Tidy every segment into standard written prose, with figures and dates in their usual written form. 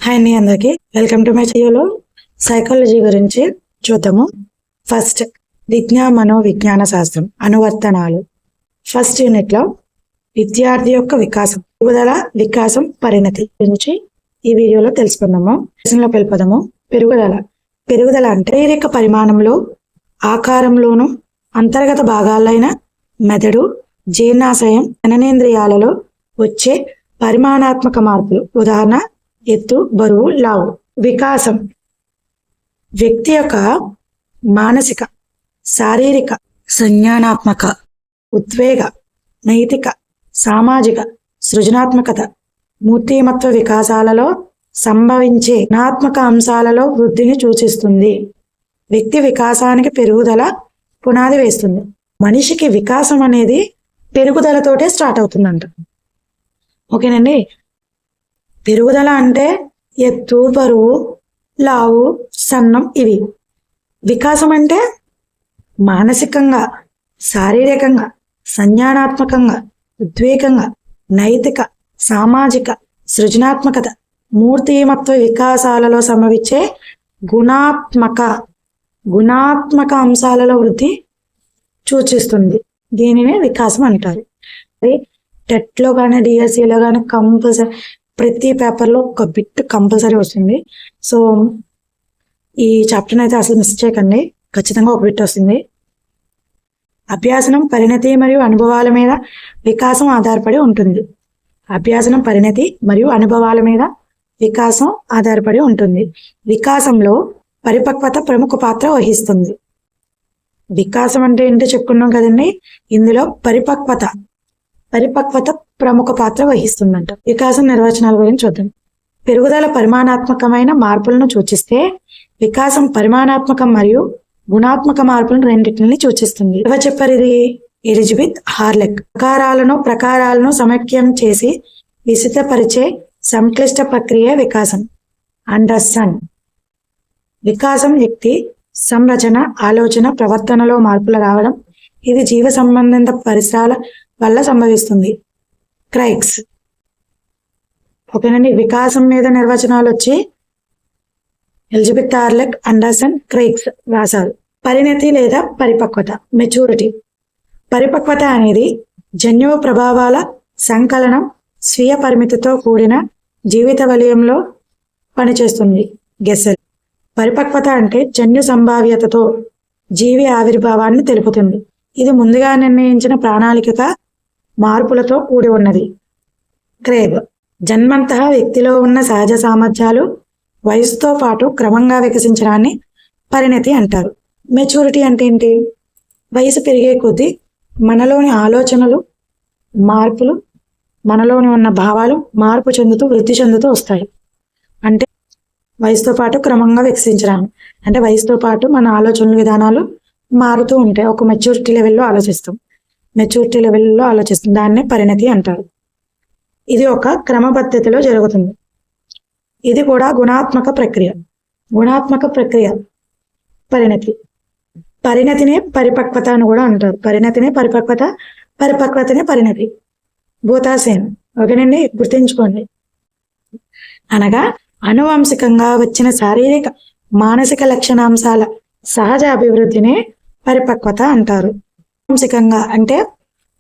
Hi అండి, అందరికి welcome to my channel. Psychology గురించి చూద్దాము. ఫస్ట్ మనోవిజ్ఞాన శాస్త్రం అనువర్తనాలు. ఫస్ట్ యూనిట్ లో విద్యార్థి యొక్క వికాసం, పెరుగుదల, వికాసం, పరిణతి గురించి ఈ వీడియోలో తెలుసుకుందాము. వెళ్ళిపోదాము. పెరుగుదల అంటే శారీరక పరిమాణంలో, ఆకారంలోను, అంతర్గత భాగాలైన మెదడు, జీర్ణాశయం, జననేంద్రియాలలో వచ్చే పరిమాణాత్మక మార్పులు. ఉదాహరణ ఎత్తు, బరువు, లావు. వికాసం వ్యక్తి యొక్క మానసిక, శారీరక, సంజ్ఞానాత్మక, ఉద్వేగ, నైతిక, సామాజిక, సృజనాత్మకత, మూర్తిమత్వ వికాసాలలో సంభవించే గుణాత్మక అంశాలలో వృద్ధిని సూచిస్తుంది. వ్యక్తి వికాసానికి పెరుగుదల పునాది వేస్తుంది. మనిషికి వికాసం అనేది పెరుగుదలతోటే స్టార్ట్ అవుతుందంట. ఓకేనండి. పెరుగుదల అంటే ఎత్తు, బరువు, లావు, సన్నం ఇవి. వికాసం అంటే మానసికంగా, శారీరకంగా, సంజ్ఞానాత్మకంగా, ఉద్వేగంగా, నైతిక, సామాజిక, సృజనాత్మకత, మూర్తిమత్వ వికాసాలలో సంభవించే గుణాత్మక అంశాలలో వృద్ధి సూచిస్తుంది. దీనినే వికాసం అంటారు. టెట్లో కానీ డిఎస్సిలో కానీ కంపల్సరీ ప్రతి పేపర్లో ఒక బిట్ కంపల్సరీ వస్తుంది. సో ఈ చాప్టర్ని అయితే అసలు మిస్ చేయకండి, ఖచ్చితంగా ఒక బిట్ వస్తుంది. అభ్యాసనం, పరిణతి మరియు అనుభవాల మీద వికాసం ఆధారపడి ఉంటుంది. అభ్యాసనం, పరిణతి మరియు అనుభవాల మీద వికాసం ఆధారపడి ఉంటుంది. వికాసంలో పరిపక్వత ప్రముఖ పాత్ర వహిస్తుంది. వికాసం అంటే ఏంటో చెప్పుకున్నాం కదండి. ఇందులో పరిపక్వత ప్రముఖ పాత్ర వహిస్తుందంట. వికాసం నిర్వచనాల గురించి చూద్దాం. పెరుగుదల పరిమాణాత్మకమైన మార్పులను సూచిస్తే, వికాసం పరిమాణాత్మక మరియు గుణాత్మక మార్పులను రెండింటిని సూచిస్తుంది. ఎవరు చెప్పారు ఇది? ఎలిజబెత్ హార్లెక్. ప్రకారాలను సమైక్యం చేసి విస్తృతపరిచే సంక్లిష్ట ప్రక్రియ వికాసం. అండర్స్టాండ్. వికాసం వ్యక్తి సంరచన, ఆలోచన, ప్రవర్తనలో మార్పులు రావడం. ఇది జీవ సంబంధిత పరిసరాల వల్ల సంభవిస్తుంది. క్రైగ్స్. ఓకేనండి. వికాసం మీద నిర్వచనాలు వచ్చి ఎలిజబెత్ హార్లెక్, అండర్సన్, క్రైగ్స్ రాశారు. పరిణతి లేదా పరిపక్వత, మెచ్యూరిటీ. పరిపక్వత అనేది జన్యు ప్రభావాల సంకలనం, స్వీయ పరిమితితో కూడిన జీవిత వలయంలో పనిచేస్తుంది. గెస్సెల్. పరిపక్వత అంటే జన్యు సంభావ్యతతో జీవి ఆవిర్భావాన్ని తెలుపుతుంది. ఇది ముందుగా నిర్ణయించిన ప్రణాళిక మార్పులతో కూడి ఉన్నది. క్రేగ్. జన్మంతః వ్యక్తిలో ఉన్న సహజ సామర్థ్యాలు వయసుతో పాటు క్రమంగా వికసించడాన్ని పరిణతి అంటారు. మెచ్యూరిటీ అంటే ఏంటి? వయసు పెరిగే కొద్దీ మనలోని ఆలోచనలు మార్పులు, మనలోని ఉన్న భావాలు మార్పు చెందుతూ, వృద్ధి చెందుతూ వస్తాయి. అంటే వయసుతో పాటు క్రమంగా వికసించడాన్ని, అంటే వయసుతో పాటు మన ఆలోచనల విధానాలు మారుతూ ఉంటాయి. ఒక మెచ్యూరిటీ లెవెల్లో ఆలోచిస్తాం. దాన్నే పరిణతి అంటారు. ఇది ఒక క్రమపద్ధతిలో జరుగుతుంది. ఇది కూడా గుణాత్మక ప్రక్రియ. పరిణతినే పరిపక్వత అని కూడా అంటారు. పరిపక్వతనే పరిణతి. భూతాసేన్. ఓకేనండి, గుర్తుంచుకోండి. అనగా అనువంశికంగా వచ్చిన శారీరక, మానసిక లక్షణాంశాల సహజ అభివృద్ధినే పరిపక్వత అంటారు. వంశికంగా అంటే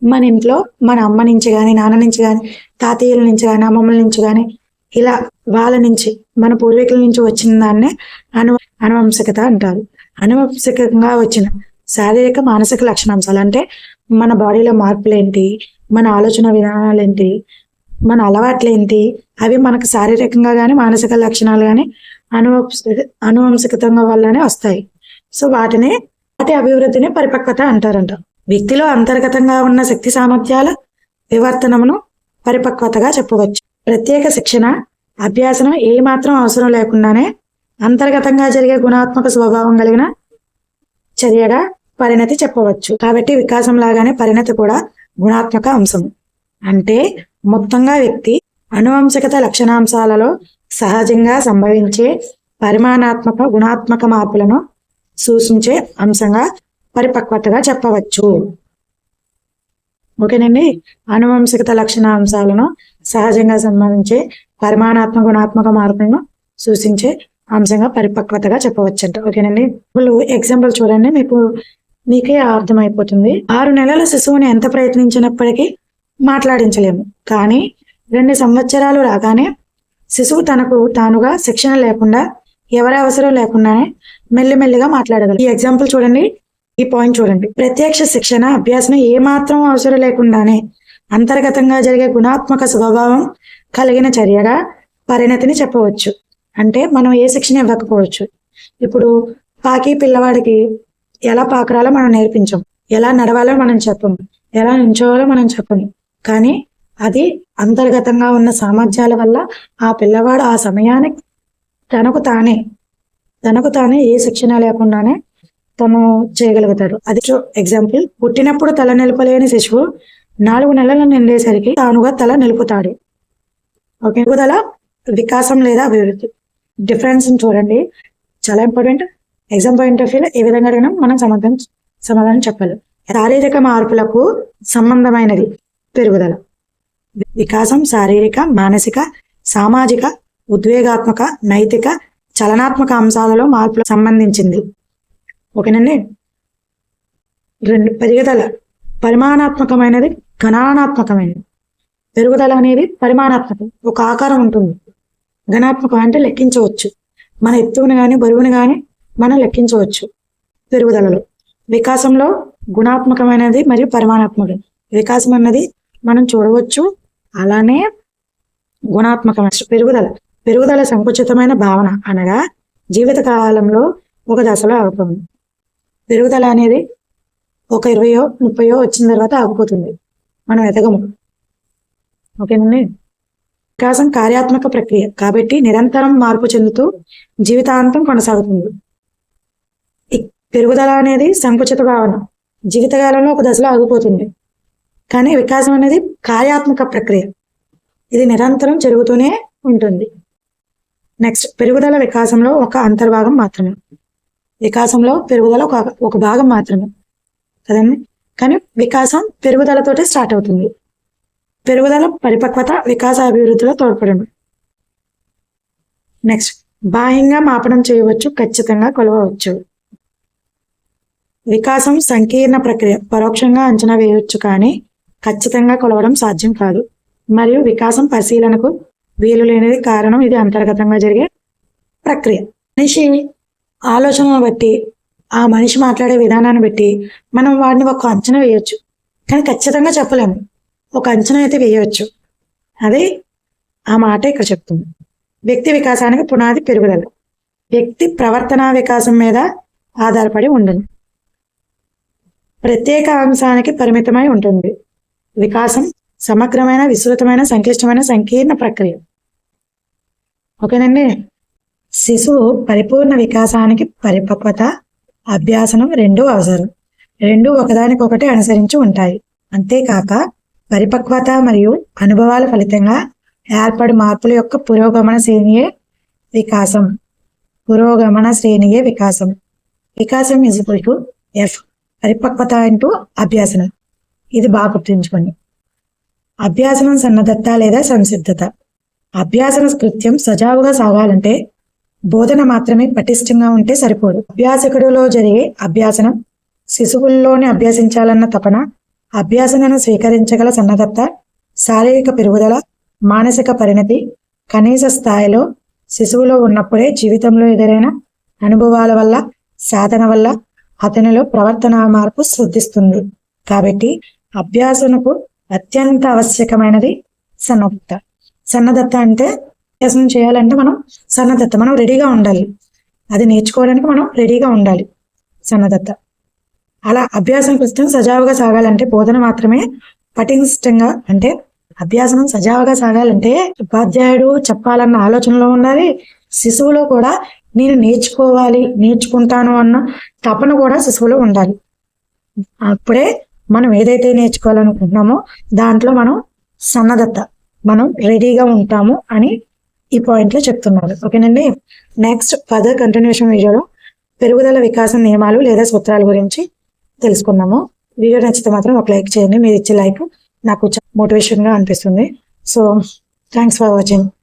మన ఇంట్లో మన అమ్మ నుంచి కానీ, నాన్న నుంచి కానీ, తాతయ్యల నుంచి కానీ, అమ్మమ్మల నుంచి కానీ, ఇలా వాళ్ళ నుంచి, మన పూర్వీకుల నుంచి వచ్చిన దాన్నే అనువంశికత అంటారు. అనువంశికంగా వచ్చిన శారీరక, మానసిక లక్షణాంశాలు అంటే మన బాడీలో మార్పులు ఏంటి, మన ఆలోచన విధానాలు ఏంటి, మన అలవాట్లు ఏంటి, అవి మనకు శారీరకంగా కానీ, మానసిక లక్షణాలు కానీ అనువంశికంగా వల్లనే వస్తాయి. సో వాటి అభివృద్ధిని పరిపక్వత అంటారంట. వ్యక్తిలో అంతర్గతంగా ఉన్న శక్తి సామర్థ్యాల వివర్తనమును పరిపక్వతగా చెప్పవచ్చు. ప్రత్యేక శిక్షణ, అభ్యాసనం ఏమాత్రం అవసరం లేకుండానే అంతర్గతంగా జరిగే గుణాత్మక స్వభావం కలిగిన చర్యగా పరిణతి చెప్పవచ్చు. కాబట్టి వికాసం లాగానే పరిణతి కూడా గుణాత్మక అంశం. అంటే మొత్తంగా వ్యక్తి అనువంశికత లక్షణాంశాలలో సహజంగా సంభవించే పరిమాణాత్మక, గుణాత్మక మార్పులను సూచించే అంశంగా పరిపక్వతగా చెప్పవచ్చు. ఓకేనండి. అనువంశికత లక్షణాంశాలను సహజంగా సంబంధించే పరిమాణాత్మక, గుణాత్మక మార్పులను సూచించే అంశంగా పరిపక్వతగా చెప్పవచ్చంట. ఓకేనండి. ఇప్పుడు ఎగ్జాంపుల్ చూడండి, మీకే అర్థమైపోతుంది. 6 నెలల శిశువుని ఎంత ప్రయత్నించినప్పటికీ మాట్లాడించలేము, కానీ 2 సంవత్సరాలు రాగానే శిశువు తనకు తానుగా శిక్షణ లేకుండా, ఎవరి అవసరం లేకుండానే మెల్లిమెల్లిగా మాట్లాడగలరు. ఈ ఎగ్జాంపుల్ చూడండి, ఈ పాయింట్ చూడండి. ప్రత్యక్ష శిక్షణ అభ్యాసం ఏమాత్రం అవసరం లేకుండానే అంతర్గతంగా జరిగే గుణాత్మక స్వభావం కలిగిన చర్యగా పరిణతిని చెప్పవచ్చు. అంటే మనం ఏ శిక్షణ ఇవ్వకపోవచ్చు. ఇప్పుడు పాకి పిల్లవాడికి ఎలా పాకరాలో మనం నేర్పించాం, ఎలా నడవాలో మనం చెప్పము, ఎలా నించోవాలో మనం చెప్పము, కానీ అది అంతర్గతంగా ఉన్న సామర్థ్యాల వల్ల ఆ పిల్లవాడు ఆ సమయానికి తనకు తానే ఏ శిక్షణ లేకుండానే తను చేయగలుగుతాడు. అది ఎగ్జాంపుల్. పుట్టినప్పుడు తల నిలపలేని శిశువు 4 నెలలు నిండేసరికి తానుగా తల నిలుపుతాడు. ఓకే. పెరుగుదల, వికాసం లేదా అభివృద్ధి డిఫరెన్స్ చూడండి, చాలా ఇంపార్టెంట్. ఎగ్జామ్ పాయింట్ ఆఫ్ వ్యూలో ఏ విధంగా అడిగినా మనం సమాధానం చెప్పాలి. శారీరక మార్పులకు సంబంధమైనది పెరుగుదల. వికాసం శారీరక, మానసిక, సామాజిక, ఉద్వేగాత్మక, నైతిక, చలనాత్మక అంశాలలో మార్పులకు సంబంధించింది. ఓకేనండి. పెరుగుదల పరిమాణాత్మకమైనది, గణనాత్మకమైనది. పెరుగుదల అనేది పరిమాణాత్మకం, ఒక ఆకారం ఉంటుంది. గణాత్మకం అంటే లెక్కించవచ్చు, మన ఎత్తువుని కానీ బరువుని కానీ మనం లెక్కించవచ్చు పెరుగుదలలో. వికాసంలో గుణాత్మకమైనది మరియు పరిమాణాత్మకం. వికాసం అన్నది మనం చూడవచ్చు, అలానే గుణాత్మకమైన పెరుగుదల సంకుచితమైన భావన, అనగా జీవిత కాలంలో ఒక దశలో ఆగిపోతుంది. పెరుగుదల అనేది ఒక 20 30 వచ్చిన తర్వాత ఆగిపోతుంది, మనం ఎదగము. ఓకేనండి. వికాసం కార్యాత్మక ప్రక్రియ కాబట్టి నిరంతరం మార్పు చెందుతూ జీవితాంతం కొనసాగుతుంది. పెరుగుదల అనేది సంకుచిత భావన, జీవితకాలంలో ఒక దశలో ఆగిపోతుంది. కానీ వికాసం అనేది కార్యాత్మక ప్రక్రియ, ఇది నిరంతరం జరుగుతూనే ఉంటుంది. నెక్స్ట్, పెరుగుదల వికాసంలో ఒక అంతర్భాగం మాత్రమే. వికాసంలో పెరుగుదల ఒక భాగం మాత్రమే కదండి. కానీ వికాసం పెరుగుదలతోటే స్టార్ట్ అవుతుంది. పెరుగుదల పరిపక్వత, వికాస, అభివృద్ధిలో తోడ్పడము. నెక్స్ట్, బాహ్యంగా మాపనం చేయవచ్చు, ఖచ్చితంగా కొలవవచ్చు. వికాసం సంకీర్ణ ప్రక్రియ, పరోక్షంగా అంచనా వేయవచ్చు కానీ ఖచ్చితంగా కొలవడం సాధ్యం కాదు. మరియు వికాసం పరిశీలనకు వీలు లేనిది, కారణం ఇది అంతర్గతంగా జరిగే ప్రక్రియ. మనిషి ఆలోచనను బట్టి, ఆ మనిషి మాట్లాడే విధానాన్ని బట్టి మనం వాడిని ఒక అంచనా వేయవచ్చు, కానీ ఖచ్చితంగా చెప్పలేము. ఒక అంచనా అయితే వేయవచ్చు, అదే ఆ మాట ఇక్కడ చెప్తుంది. వ్యక్తి వికాసానికి పునాది పెరుగుదల. వ్యక్తి ప్రవర్తనా వికాసం మీద ఆధారపడి ఉంటుంది, ప్రత్యేక అంశానికి పరిమితమై ఉంటుంది. వికాసం సమగ్రమైన, విస్తృతమైన, సంక్లిష్టమైన, సంకీర్ణ ప్రక్రియ. ఓకేనండి. శిశువు పరిపూర్ణ వికాసానికి పరిపక్వత, అభ్యాసనం రెండూ అవసరం. రెండూ ఒకదానికొకటి అనుసరించి ఉంటాయి. అంతేకాక పరిపక్వత మరియు అనుభవాల ఫలితంగా ఏర్పడి మార్పుల యొక్క పురోగమన శ్రేణియే వికాసం. వికాసం F, పరిపక్వత ఇంటూ అభ్యాసనం. ఇది బాగా గుర్తుంచుకోండి. అభ్యాసనం సన్నద్ధత లేదా సంసిద్ధత. అభ్యాసన కృత్యం సజావుగా సాగాలంటే బోధన మాత్రమే పటిష్టంగా ఉంటే సరిపోదు. అభ్యాసకుడిలో జరిగే అభ్యాసనం, శిశువుల్లోనే అభ్యసించాలన్న తపన, అభ్యాసనను స్వీకరించగల సన్నద్ధత, శారీరక పెరుగుదల, మానసిక పరిణతి కనీస స్థాయిలో శిశువులో ఉన్నప్పుడే జీవితంలో ఎదురైన అనుభవాల వల్ల, సాధన వల్ల అతనిలో ప్రవర్తన మార్పు సిద్ధిస్తుంది. కాబట్టి అభ్యాసనకు అత్యంత ఆవశ్యకమైనది సన్నద్ధత. అంటే అభ్యాసం చేయాలంటే మనం రెడీగా ఉండాలి. అది నేర్చుకోవడానికి మనం రెడీగా ఉండాలి. సన్నద్ధత. అలా అభ్యాసం కృత్యం సజావుగా సాగాలంటే బోధన మాత్రమే పటిష్టంగా, అంటే అభ్యాసం సజావుగా సాగాలంటే ఉపాధ్యాయుడు చెప్పాలన్న ఆలోచనలో ఉండాలి. శిశువులో కూడా నేను నేర్చుకుంటాను అన్న తపన కూడా శిశువులో ఉండాలి. అప్పుడే మనం ఏదైతే నేర్చుకోవాలనుకుంటున్నామో దాంట్లో మనం సన్నద్ధత, మనం రెడీగా ఉంటాము అని ఈ పాయింట్లో చెప్తున్నారు. ఓకేనండి. నెక్స్ట్ ఫర్దర్ కంటిన్యూషన్ వీడియోలో పెరుగుదల వికాసం నియమాలు లేదా సూత్రాల గురించి తెలుసుకున్నాము. వీడియో నచ్చితే మాత్రం ఒక లైక్ చేయండి. మీరు ఇచ్చే లైక్ నాకు మోటివేషన్గా అనిపిస్తుంది. So thanks for watching.